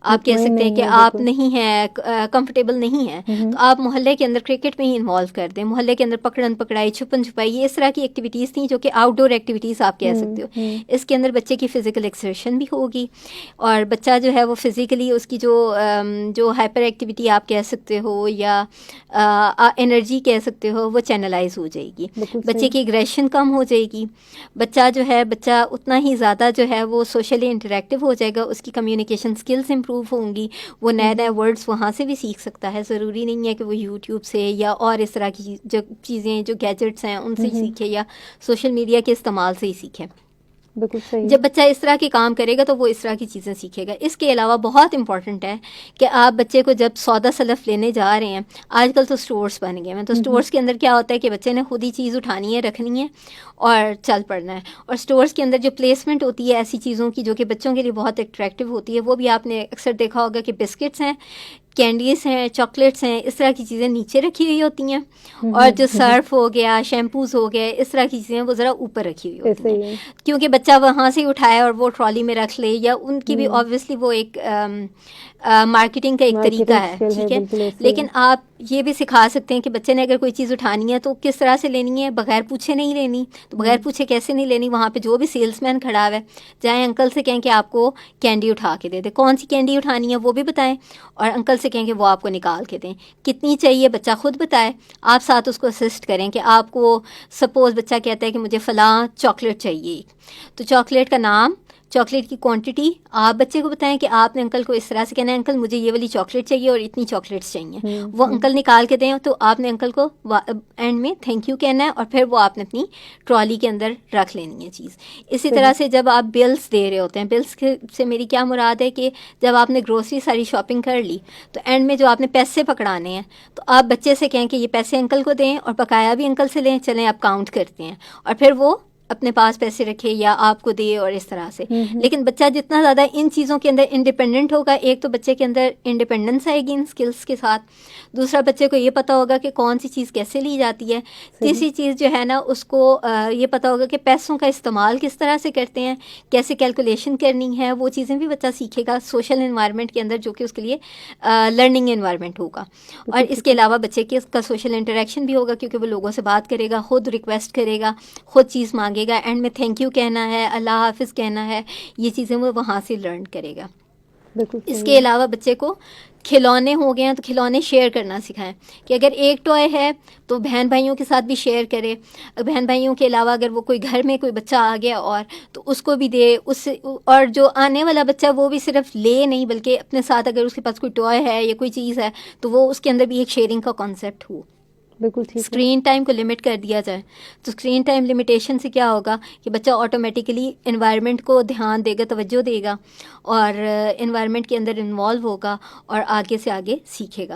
آپ کہہ سکتے ہیں کہ آپ نہیں ہیں کمفرٹیبل نہیں ہیں، تو آپ محلے کے اندر کرکٹ میں ہی انوالو کر دیں. محلے کے اندر پکڑن پکڑائی، چھپن چھپائی، یہ اس طرح کی ایکٹیویٹیز تھیں جو کہ آؤٹ ڈور ایکٹیویٹیز آپ کہہ سکتے ہو. اس کے اندر بچے کی فزیکل ایکسرشن بھی ہوگی، اور بچہ جو ہے وہ فزیکلی اس کی جو ہائپر ایکٹیویٹی آپ کہہ سکتے ہو یا انرجی کہہ سکتے ہو وہ چینلائز ہو جائے گی. بچے کی اگریشن کم ہو جائے گی. بچہ اتنا ہی زیادہ جو ہے وہ سوشلی انٹریکٹیو ہو جائے گا، اس کی کمیونیکیشن سکلز امپروو ہوں گی، وہ نئے نئے ورڈز وہاں سے بھی سیکھ سکتا ہے. ضروری نہیں ہے کہ وہ یوٹیوب سے یا اور اس طرح کی جو چیزیں جو گیجٹس ہیں ان سے ہی سیکھے، یا سوشل میڈیا کے استعمال سے ہی سیکھے. بالکل صحیح. جب بچہ اس طرح کے کام کرے گا تو وہ اس طرح کی چیزیں سیکھے گا. اس کے علاوہ بہت امپورٹنٹ ہے کہ آپ بچے کو جب سودا سلف لینے جا رہے ہیں, آج کل تو اسٹورس بن گئے ہیں, تو اسٹورس کے اندر کیا ہوتا ہے کہ بچے نے خود ہی چیز اٹھانی ہے, رکھنی ہے اور چل پڑنا ہے. اور اسٹورس کے اندر جو پلیسمنٹ ہوتی ہے ایسی چیزوں کی جو کہ بچوں کے لیے بہت اٹریکٹیو ہوتی ہے, وہ بھی آپ نے اکثر دیکھا ہوگا کہ بسکٹس ہیں, کینڈیز ہیں, چاکلیٹس ہیں, اس طرح کی چیزیں نیچے رکھی ہوئی ہوتی ہیں, اور جو سرف ہو گیا, شیمپوز ہو گئے, اس طرح کی چیزیں وہ ذرا اوپر رکھی ہوئی ہوتی ہیں, کیونکہ بچہ وہاں سے اٹھائے اور وہ ٹرالی میں رکھ لے, یا ان کی بھی آبویسلی وہ ایک مارکیٹنگ کا ایک طریقہ ہے, ٹھیک ہے. لیکن آپ یہ بھی سکھا سکتے ہیں کہ بچے نے اگر کوئی چیز اٹھانی ہے تو کس طرح سے لینی ہے, بغیر پوچھے نہیں لینی. تو بغیر پوچھے کیسے نہیں لینی, وہاں پہ جو بھی سیلس مین کھڑا ہوا ہے, جائیں انکل سے کہیں کہ آپ کو کینڈی اٹھا کے دے دیں, کون سی کینڈی اٹھانی ہے وہ بھی بتائیں, اور انکل سے کہیں کہ وہ آپ کو نکال کے دیں. کتنی چاہیے بچہ خود بتائے, آپ ساتھ اس کو اسسٹ کریں کہ آپ کو سپوز بچہ کہتا ہے کہ مجھے فلاں چاکلیٹ چاہیے, تو چاکلیٹ کا نام, چاکلیٹ کی کوانٹٹی آپ بچے کو بتائیں کہ آپ نے انکل کو اس طرح سے کہنا ہے, انکل مجھے یہ والی چاکلیٹ چاہیے اور اتنی چاکلیٹس چاہیے, وہ انکل نکال کے دیں, تو آپ نے انکل کو اینڈ میں تھینک یو کہنا ہے, اور پھر وہ آپ نے اپنی ٹرالی کے اندر رکھ لینی ہے چیز. اسی طرح سے جب آپ بلز دے رہے ہوتے ہیں, بلز سے میری کیا مراد ہے کہ جب آپ نے گروسری ساری شاپنگ کر لی تو اینڈ میں جو آپ نے پیسے پکڑانے ہیں, تو آپ بچے سے کہیں کہ یہ پیسے انکل کو دیں, اور بقایا بھی انکل سے لیں, چلیں آپ کاؤنٹ کرتے ہیں, اور پھر وہ اپنے پاس پیسے رکھے یا آپ کو دے, اور اس طرح سے. لیکن بچہ جتنا زیادہ ان چیزوں کے اندر انڈیپینڈنٹ ہوگا, ایک تو بچے کے اندر انڈیپینڈنس آئے گی ان اسکلس کے ساتھ, دوسرا بچے کو یہ پتہ ہوگا کہ کون سی چیز کیسے لی جاتی ہے, تیسری چیز جو ہے نا اس کو یہ پتہ ہوگا کہ پیسوں کا استعمال کس طرح سے کرتے ہیں, کیسے کیلکولیشن کرنی ہے, وہ چیزیں بھی بچہ سیکھے گا سوشل انوائرمنٹ کے اندر, جو کہ اس کے لیے لرننگ انوائرمنٹ ہوگا. اور اس کے علاوہ بچے کے کا سوشل انٹریکشن بھی ہوگا, کیونکہ وہ لوگوں سے بات کرے گا, خود ریکویسٹ کرے گا, خود چیز مانگے گا, اینڈ میں تھینک یو کہنا ہے, اللہ حافظ کہنا ہے, یہ چیزیں وہ وہاں سے لرن کرے گا. اس کے علاوہ بچے کو کھلونے ہو گئے ہیں تو کھلونے شیئر کرنا سکھائیں, کہ اگر ایک ٹوائے ہے تو بہن بھائیوں کے ساتھ بھی شیئر کرے. بہن بھائیوں کے علاوہ اگر وہ کوئی گھر میں کوئی بچہ آ گیا اور تو اس کو بھی دے, اس اور جو آنے والا بچہ وہ بھی صرف لے نہیں بلکہ اپنے ساتھ اگر اس کے پاس کوئی ٹوائے ہے یا کوئی چیز ہے تو وہ اس کے اندر بھی ایک شیئرنگ کا کانسیپٹ ہو. بالکل ٹھیک. اسکرین ٹائم کو لمٹ کر دیا جائے, تو اسکرین ٹائم لمیٹیشن سے کیا ہوگا کہ بچہ آٹومیٹیکلی انوائرمنٹ کو دھیان دے گا, توجہ دے گا, اور انوائرمنٹ کے اندر انوالو ہوگا اور آگے سے آگے سیکھے گا.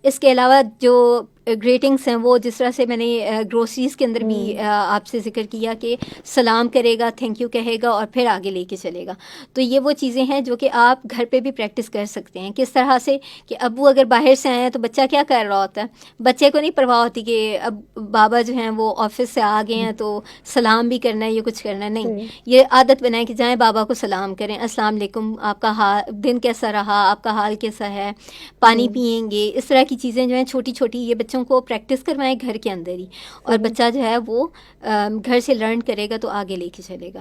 اس کے علاوہ جو گریٹنگس ہیں وہ جس طرح سے میں نے گروسریز کے اندر بھی آپ سے ذکر کیا کہ سلام کرے گا, تھینک یو کہے گا, اور پھر آگے لے کے چلے گا. تو یہ وہ چیزیں ہیں جو کہ آپ گھر پہ بھی پریکٹس کر سکتے ہیں. کس طرح سے کہ ابو اگر باہر سے آئے ہیں تو بچہ کیا کر رہا ہوتا ہے, بچے کو نہیں پرواہ ہوتی کہ اب بابا جو ہیں وہ آفس سے آ گئے ہیں تو سلام بھی کرنا ہے, یہ کچھ کرنا ہے, نہیں. یہ عادت بنائیں کہ جائیں بابا کو سلام کریں, السلام علیکم, آپ کا حال دن کیسا رہا, آپ کا حال کیسا ہے, پانی پئیں گے, اس طرح کی چیزیں جو ہیں چھوٹی چھوٹی یہ بچوں کو پریکٹس کروائیں گھر کے اندر ہی, اور بچہ جو ہے وہ گھر سے لرن کرے گا تو آگے لے کے چلے گا.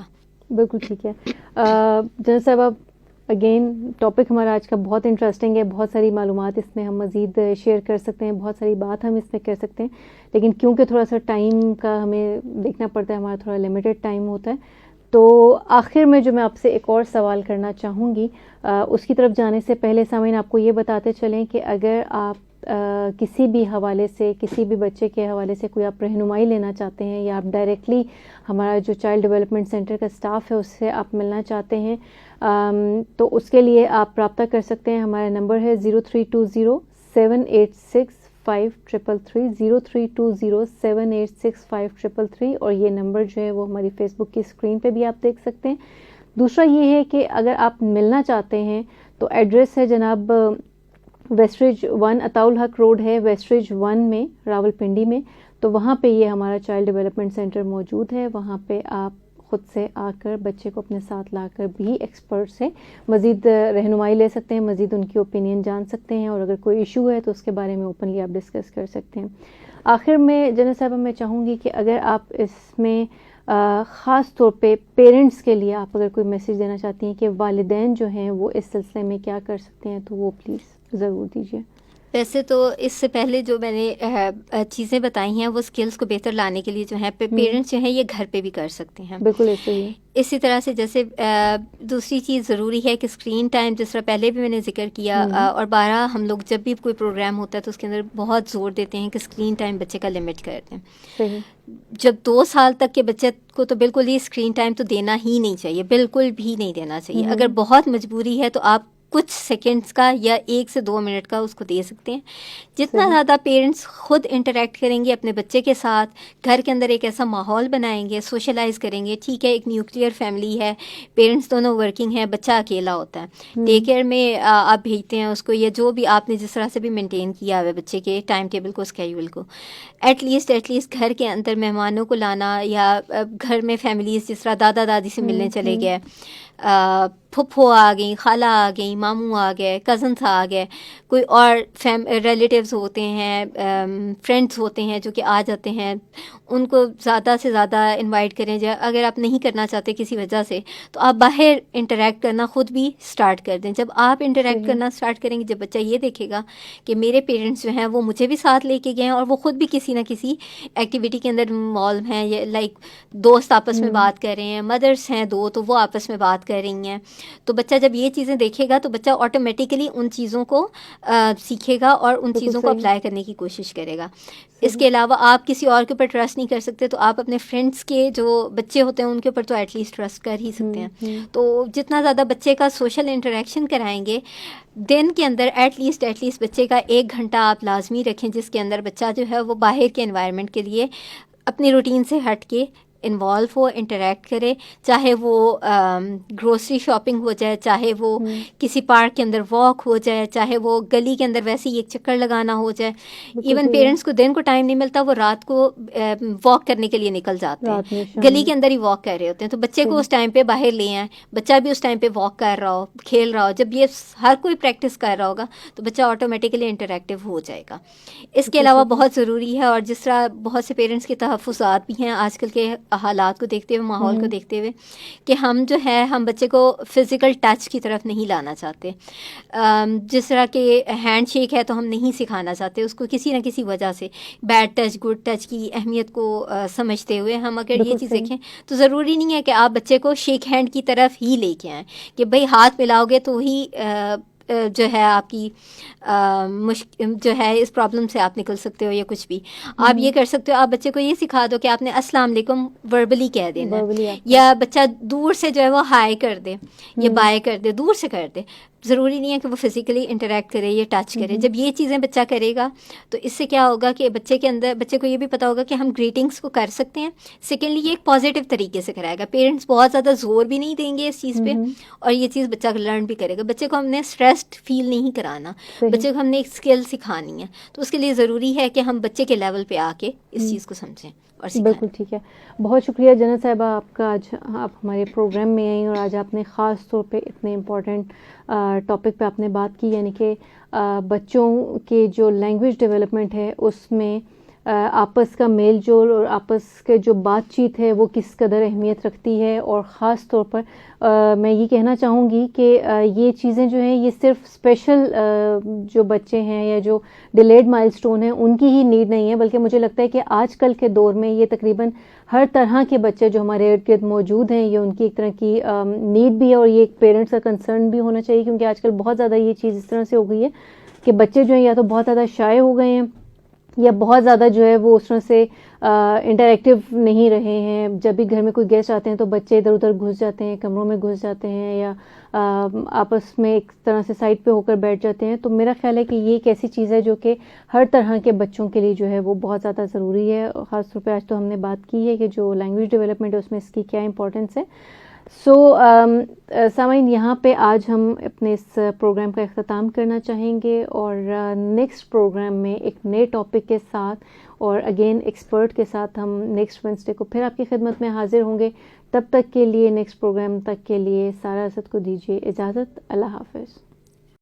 بالکل ٹھیک ہے. جنرل صاحب اب اگین ٹاپک ہمارا آج کا بہت انٹرسٹنگ ہے, بہت ساری معلومات اس میں ہم مزید شیئر کر سکتے ہیں, بہت ساری بات ہم اس میں کر سکتے ہیں, لیکن کیونکہ تھوڑا سا ٹائم کا ہمیں دیکھنا پڑتا ہے, ہمارا تھوڑا لمیٹڈ ٹائم ہوتا ہے, تو آخر میں جو میں آپ سے ایک اور سوال کرنا چاہوں گی اس کی طرف جانے سے پہلے سامعین آپ کو یہ بتاتے چلیں کہ اگر آپ کسی بھی حوالے سے, کسی بھی بچے کے حوالے سے کوئی آپ رہنمائی لینا چاہتے ہیں, یا آپ ڈائریکٹلی ہمارا جو چائلڈ ڈیولپمنٹ سینٹر کا اسٹاف ہے اس سے آپ ملنا چاہتے ہیں, تو اس کے لیے آپ رابطہ کر سکتے ہیں. ہمارا نمبر ہے 0320786533 0320786533, اور یہ نمبر جو ہے وہ ہماری فیس بک کی اسکرین پہ بھی آپ دیکھ سکتے ہیں. دوسرا یہ ہے کہ اگر آپ ملنا چاہتے ہیں تو ایڈریس ہے جناب ویسٹریج 1 عطاء الحق روڈ ہے, ویسٹریج 1 میں, راول پنڈی میں. تو وہاں پہ یہ ہمارا چائلڈ ڈیولپمنٹ سینٹر موجود ہے. وہاں پہ آپ خود سے آ کر بچے کو اپنے ساتھ لا کر بھی ایکسپرٹ سے مزید رہنمائی لے سکتے ہیں, مزید ان کی اوپینین جان سکتے ہیں, اور اگر کوئی ایشو ہے تو اس کے بارے میں اوپنلی آپ ڈسکس کر سکتے ہیں. آخر میں جنرل صاحبہ میں چاہوں گی کہ اگر آپ اس میں خاص طور پہ پیرنٹس کے لیے آپ اگر کوئی میسیج دینا چاہتی ہیں کہ والدین جو ہیں وہ اس سلسلے میں کیا کر سکتے ہیں, تو وہ پلیز ضرور دیجیے. ویسے تو اس سے پہلے جو میں نے چیزیں بتائی ہیں وہ اسکلس کو بہتر لانے کے لیے جو ہیں پیرنٹس جو ہیں یہ گھر پہ بھی کر سکتے ہیں. بالکل ایسے ہی. اسی طرح سے جیسے دوسری چیز ضروری ہے کہ اسکرین ٹائم، جس طرح پہلے بھی میں نے ذکر کیا اور بارہ ہم لوگ جب بھی کوئی پروگرام ہوتا ہے تو اس کے اندر بہت زور دیتے ہیں کہ اسکرین ٹائم بچے کا لمٹ کر دیں. صحیح. جب 2 سال تک کے بچے کو تو بالکل ہی اسکرین ٹائم تو دینا ہی نہیں چاہیے، بالکل بھی نہیں دینا چاہیے. اگر بہت مجبوری ہے تو آپ کچھ سیکنڈز کا یا 1 سے 2 منٹ کا اس کو دے سکتے ہیں. جتنا زیادہ پیرنٹس خود انٹریکٹ کریں گے اپنے بچے کے ساتھ، گھر کے اندر ایک ایسا ماحول بنائیں گے، سوشلائز کریں گے. ٹھیک ہے ایک نیوکلیئر فیملی ہے، پیرنٹس دونوں ورکنگ ہیں، بچہ اکیلا ہوتا ہے، ڈے کیئر میں آپ بھیجتے ہیں اس کو، یا جو بھی آپ نے جس طرح سے بھی مینٹین کیا ہوا ہے بچے کے ٹائم ٹیبل کو، اسکیجول کو، ایٹ لیسٹ گھر کے اندر مہمانوں کو لانا، یا گھر میں فیملیز جس طرح دادا دادی سے ملنے چلے گئے، پھپھو آ گئیں، خالہ آ گئیں، ماموں آ گئے، کزنس آ گئے، کوئی اور ریلیٹیوز ہوتے ہیں، فرینڈس ہوتے ہیں جو کہ آ جاتے ہیں، ان کو زیادہ سے زیادہ انوائٹ کریں. اگر آپ نہیں کرنا چاہتے کسی وجہ سے تو آپ باہر انٹریکٹ کرنا خود بھی سٹارٹ کر دیں. جب آپ انٹریکٹ کرنا سٹارٹ کریں گے، جب بچہ یہ دیکھے گا کہ میرے پیرنٹس جو ہیں وہ مجھے بھی ساتھ لے کے گئے ہیں اور وہ خود بھی کسی نہ کسی ایکٹیویٹی کے اندر انوالو ہیں، یا لائک دوست آپس میں بات کر رہے ہیں، مدرس ہیں 2 تو وہ آپس میں بات کر رہی ہیں، تو بچہ جب یہ چیزیں دیکھے گا تو بچہ آٹومیٹیکلی ان چیزوں کو سیکھے گا اور ان چیزوں کو اپلائی کرنے کی کوشش کرے گا. اس کے علاوہ آپ کسی اور کے اوپر ٹرسٹ نہیں کر سکتے تو آپ اپنے فرینڈس کے جو بچے ہوتے ہیں ان کے اوپر تو ایٹ لیسٹ ٹرسٹ کر ہی سکتے ہیں. تو جتنا زیادہ بچے کا سوشل انٹریکشن کرائیں گے دن کے اندر، ایٹ لیسٹ بچے کا 1 گھنٹہ آپ لازمی رکھیں جس کے اندر بچہ جو ہے وہ باہر کے انوائرمنٹ کے لیے اپنی روٹین سے ہٹ کے انوالو ہو، انٹریکٹ کرے. چاہے وہ گروسری شاپنگ ہو جائے، چاہے وہ کسی پارک کے اندر واک ہو جائے، چاہے وہ گلی کے اندر ویسے ہی ایک چکر لگانا ہو جائے. ایون پیرنٹس کو دن کو ٹائم نہیں ملتا، وہ رات کو واک کرنے کے لیے نکل جاتے ہیں، گلی کے اندر ہی واک کر رہے ہوتے ہیں. تو بچے کو اس ٹائم پہ باہر لے آئیں، بچہ بھی اس ٹائم پہ واک کر رہا ہو، کھیل رہا ہو. جب یہ ہر کوئی پریکٹس کر رہا ہوگا تو بچہ آٹومیٹیکلی انٹریکٹیو ہو جائے گا. اس کے علاوہ بہت ضروری ہے، اور جس طرح بہت سے پیرنٹس کے تحفظات بھی ہیں آج کل کے حالات کو دیکھتے ہوئے، ماحول کو دیکھتے ہوئے، کہ ہم جو ہے ہم بچے کو فزیکل ٹچ کی طرف نہیں لانا چاہتے. جس طرح کہ ہینڈ شیک ہے تو ہم نہیں سکھانا چاہتے اس کو، کسی نہ کسی وجہ سے بیڈ ٹچ گڈ ٹچ کی اہمیت کو سمجھتے ہوئے ہم اگر یہ چیز دیکھیں تو ضروری نہیں ہے کہ آپ بچے کو شیک ہینڈ کی طرف ہی لے کے آئیں کہ بھئی ہاتھ ملاؤ گے تو ہی جو ہے آپ کی جو ہے اس پرابلم سے آپ نکل سکتے ہو، یا کچھ بھی آپ یہ کر سکتے ہو. آپ بچے کو یہ سکھا دو کہ آپ نے السلام علیکم وربلی کہہ دینا ہے، یا بچہ دور سے جو ہے وہ ہائی کر دے یا بائے کر دے، دور سے کر دے. ضروری نہیں ہے کہ وہ فزیکلی انٹریکٹ کرے یا ٹچ کرے. جب یہ چیزیں بچہ کرے گا تو اس سے کیا ہوگا کہ بچے کے اندر، بچے کو یہ بھی پتا ہوگا کہ ہم گریٹنگس کو کر سکتے ہیں. سیکنڈلی یہ ایک پازیٹیو طریقے سے کرائے گا. پیرنٹس بہت زیادہ زور بھی نہیں دیں گے اس چیز پہ، اور یہ چیز بچہ لرن بھی کرے گا. بچے کو ہم نے اسٹریسڈ فیل نہیں کرانا، بچے کو ہم نے ایک اسکل سکھانی ہے. تو اس کے لیے ضروری ہے کہ ہم بچے کے لیول پہ آ کے اس چیز کو سمجھیں اور سکھائیں. بالکل ٹھیک ہے. بہت شکریہ جنت صاحبہ آپ کا، آج آپ ہمارے پروگرام میں آئیں اور آج آپ نے خاص طور پہ اتنے امپورٹنٹ ٹاپک پہ آپ نے بات کی، یعنی کہ بچوں کے جو لینگویج ڈیولپمنٹ ہے اس میں آپس کا میل جول اور آپس کے جو بات چیت ہے وہ کس قدر اہمیت رکھتی ہے. اور خاص طور پر میں یہ کہنا چاہوں گی کہ یہ چیزیں جو ہیں یہ صرف اسپیشل جو بچے ہیں یا جو ڈیلیڈ مائل سٹون ہیں ان کی ہی نیڈ نہیں ہے، بلکہ مجھے لگتا ہے کہ آج کل کے دور میں یہ تقریباً ہر طرح کے بچے جو ہمارے ارد گرد موجود ہیں یہ ان کی ایک طرح کی نیڈ بھی ہے، اور یہ ایک پیرنٹس کا کنسرن بھی ہونا چاہیے. کیونکہ آج کل بہت زیادہ یہ چیز اس طرح سے ہو گئی ہے کہ بچے جو ہیں یا تو بہت زیادہ شائع ہو گئے ہیں یا بہت زیادہ جو ہے وہ اس طرح سے انٹریکٹیو نہیں رہے ہیں. جب بھی گھر میں کوئی گیسٹ آتے ہیں تو بچے ادھر ادھر گھس جاتے ہیں، کمروں میں گھس جاتے ہیں، یا آپس میں ایک طرح سے سائڈ پہ ہو کر بیٹھ جاتے ہیں. تو میرا خیال ہے کہ یہ ایک ایسی چیز ہے جو کہ ہر طرح کے بچوں کے لیے جو ہے وہ بہت زیادہ ضروری ہے. خاص طور پہ آج تو ہم نے بات کی ہے کہ جو لینگویج ڈیولپمنٹ ہے اس میں اس کی کیا امپورٹنس ہے. سامعین یہاں پہ آج ہم اپنے اس پروگرام کا اختتام کرنا چاہیں گے، اور نیکسٹ پروگرام میں ایک نئے ٹاپک کے ساتھ اور اگین ایکسپرٹ کے ساتھ ہم نیکسٹ وینسڈے کو پھر آپ کی خدمت میں حاضر ہوں گے. تب تک کے لیے، نیکسٹ پروگرام تک کے لیے سارا اسد کو دیجیے اجازت. اللہ حافظ.